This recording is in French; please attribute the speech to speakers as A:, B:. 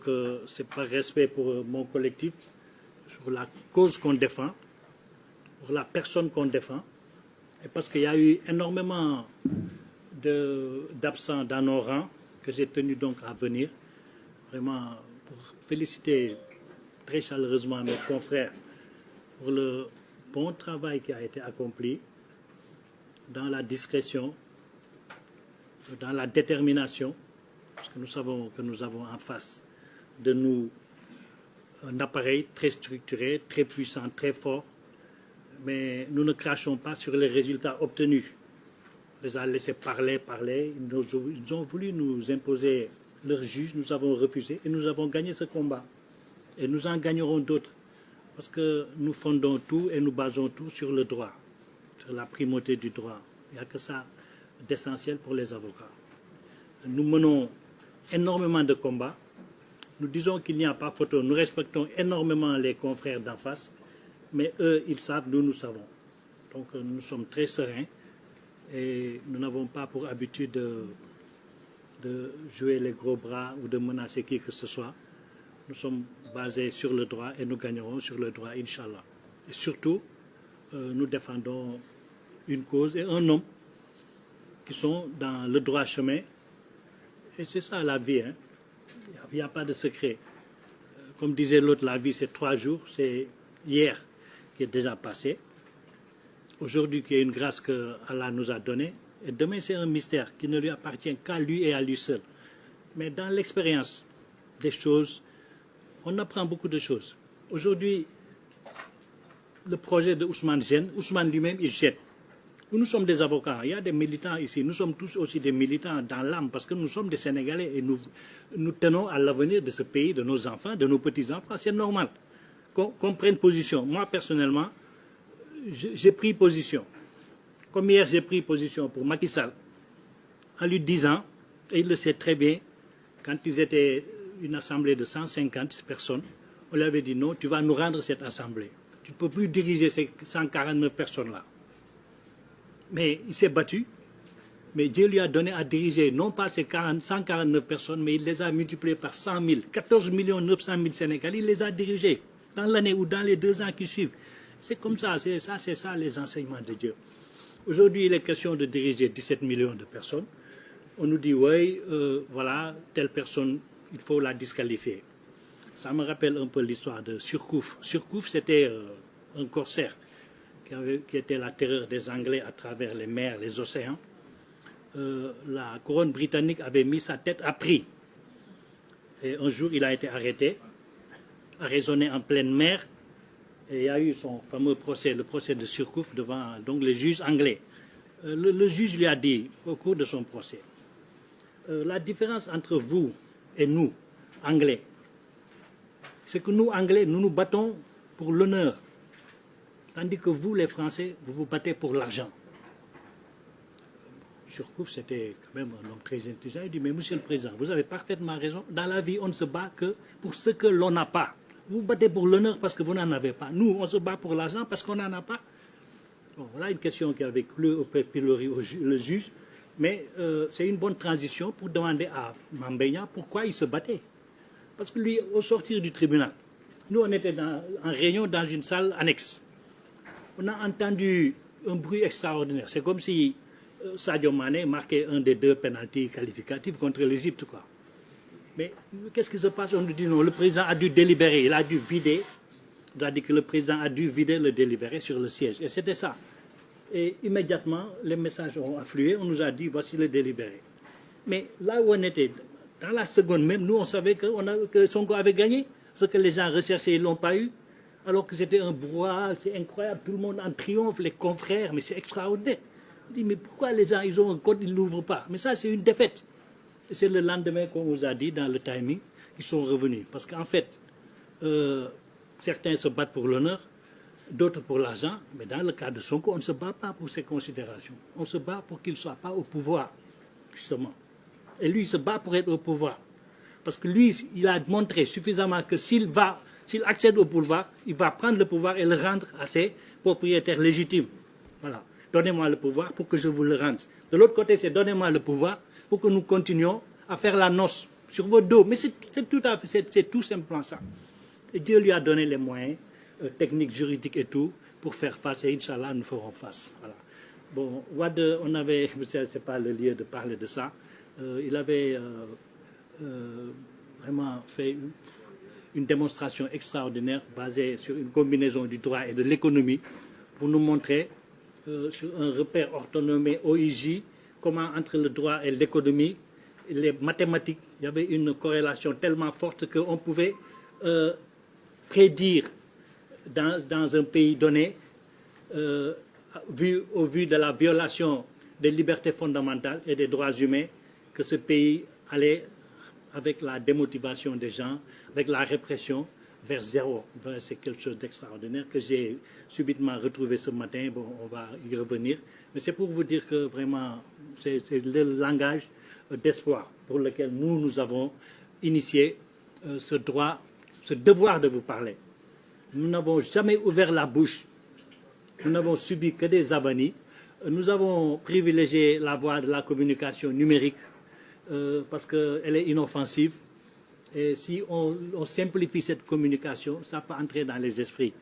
A: Donc, c'est par respect pour mon collectif, pour la cause qu'on défend, pour la personne qu'on défend, et parce qu'il y a eu énormément d'absents dans nos rangs que j'ai tenu donc à venir, vraiment pour féliciter très chaleureusement mes confrères pour le bon travail qui a été accompli dans la discrétion, dans la détermination, parce que nous savons que nous avons en face de nous un appareil très structuré, très puissant, très fort, mais nous ne crachons pas sur les résultats obtenus. On les a laissés parler. Ils ont voulu nous imposer leur juge, nous avons refusé et nous avons gagné ce combat. Et nous en gagnerons d'autres, parce que nous fondons tout et nous basons tout sur le droit, sur la primauté du droit. Il n'y a que ça d'essentiel pour les avocats. Nous menons énormément de combats. Nous disons qu'il n'y a pas photo. Nous respectons énormément les confrères d'en face, mais eux, ils savent, nous savons. Donc nous sommes très sereins et nous n'avons pas pour habitude de jouer les gros bras ou de menacer qui que ce soit. Nous sommes basés sur le droit et nous gagnerons sur le droit, Inch'Allah. Et surtout, nous défendons une cause et un homme qui sont dans le droit chemin. Et c'est ça la vie, hein. Il n'y a pas de secret. Comme disait l'autre, la vie c'est 3 jours, c'est hier qui est déjà passé. Aujourd'hui qui est une grâce que Allah nous a donnée. Et demain c'est un mystère qui ne lui appartient qu'à lui et à lui seul. Mais dans l'expérience des choses, on apprend beaucoup de choses. Aujourd'hui, le projet de Ousmane gêne. Ousmane lui-même, il jette. Nous sommes des avocats, il y a des militants ici. Nous sommes tous aussi des militants dans l'âme parce que nous sommes des Sénégalais et nous tenons à l'avenir de ce pays, de nos enfants, de nos petits-enfants. C'est normal qu'on prenne position. Moi, personnellement, j'ai pris position. Comme hier, j'ai pris position pour Macky Sall en lui disant, et il le sait très bien, quand ils étaient une assemblée de 150 personnes, on lui avait dit non, tu vas nous rendre cette assemblée. Tu ne peux plus diriger ces 149 personnes-là. Mais il s'est battu, mais Dieu lui a donné à diriger non pas ces 149 personnes, mais il les a multipliées par 100 000, 14 900 000 Sénégalais, il les a dirigés dans l'année ou dans les 2 ans qui suivent. C'est comme ça, c'est ça les enseignements de Dieu. Aujourd'hui, il est question de diriger 17 millions de personnes. On nous dit, oui, voilà, telle personne, il faut la disqualifier. Ça me rappelle un peu l'histoire de Surcouf. Surcouf, c'était un corsaire qui était la terreur des Anglais à travers les mers, les océans. La couronne britannique avait mis sa tête à prix. Et un jour, il a été arrêté, arraisonné en pleine mer. Et il y a eu son fameux procès, le procès de Surcouf, devant donc, les juges anglais. Le juge lui a dit, au cours de son procès, la différence entre vous et nous, Anglais, c'est que nous, Anglais, nous nous battons pour l'honneur. Tandis que vous, les Français, vous vous battez pour l'argent. Surcouf, c'était quand même un homme très intelligent. Il dit, mais monsieur le président, vous avez parfaitement raison. Dans la vie, on ne se bat que pour ce que l'on n'a pas. Vous vous battez pour l'honneur parce que vous n'en avez pas. Nous, on se bat pour l'argent parce qu'on n'en a pas. Bon, voilà une question qui avait cloué au pilori le juge. Mais c'est une bonne transition pour demander à Mame Mbaye Niang pourquoi il se battait. Parce que lui, au sortir du tribunal, nous, on était en réunion dans une salle annexe. On a entendu un bruit extraordinaire. C'est comme si Sadio Mané marquait un des 2 pénaltys qualificatifs contre l'Égypte, quoi. Mais qu'est-ce qui se passe? On nous dit non, le président a dû délibérer, il a dû vider. On a dit que le président a dû vider le délibéré sur le siège. Et c'était ça. Et immédiatement, les messages ont afflué, on nous a dit voici le délibéré. Mais là où on était, dans la seconde même, nous on savait que Sonko avait gagné. Ce que les gens recherchaient, ils ne l'ont pas eu. Alors que c'était un brouhaha, c'est incroyable, tout le monde en triomphe, les confrères, mais c'est extraordinaire. On dit mais pourquoi les gens, ils ont un code, ils ne l'ouvrent pas? Mais ça, c'est une défaite. Et c'est le lendemain qu'on nous a dit, dans le timing, qu'ils sont revenus. Parce qu'en fait, certains se battent pour l'honneur, d'autres pour l'argent, mais dans le cas de Sonko, on ne se bat pas pour ces considérations. On se bat pour qu'il ne soit pas au pouvoir, justement. Et lui, il se bat pour être au pouvoir. Parce que lui, il a montré suffisamment que s'il accède au pouvoir, il va prendre le pouvoir et le rendre à ses propriétaires légitimes. Voilà. Donnez-moi le pouvoir pour que je vous le rende. De l'autre côté, c'est donnez-moi le pouvoir pour que nous continuions à faire la noce sur vos dos. Mais c'est tout simplement ça. Et Dieu lui a donné les moyens techniques, juridiques et tout pour faire face. Et Inch'Allah, nous ferons face. Voilà. Bon, Wade, on avait, c'est pas le lieu de parler de ça, il avait vraiment fait une démonstration extraordinaire basée sur une combinaison du droit et de l'économie pour nous montrer sur un repère orthonomé OIJ comment entre le droit et l'économie, les mathématiques, il y avait une corrélation tellement forte qu'on pouvait prédire dans un pays donné, au vu de la violation des libertés fondamentales et des droits humains, que ce pays allait, avec la démotivation des gens, avec la répression, vers zéro. C'est quelque chose d'extraordinaire que j'ai subitement retrouvé ce matin. Bon, on va y revenir. Mais c'est pour vous dire que vraiment, c'est le langage d'espoir pour lequel nous avons initié ce droit, ce devoir de vous parler. Nous n'avons jamais ouvert la bouche. Nous n'avons subi que des avanies. Nous avons privilégié la voie de la communication numérique parce qu'elle est inoffensive. Et si on simplifie cette communication, ça peut entrer dans les esprits.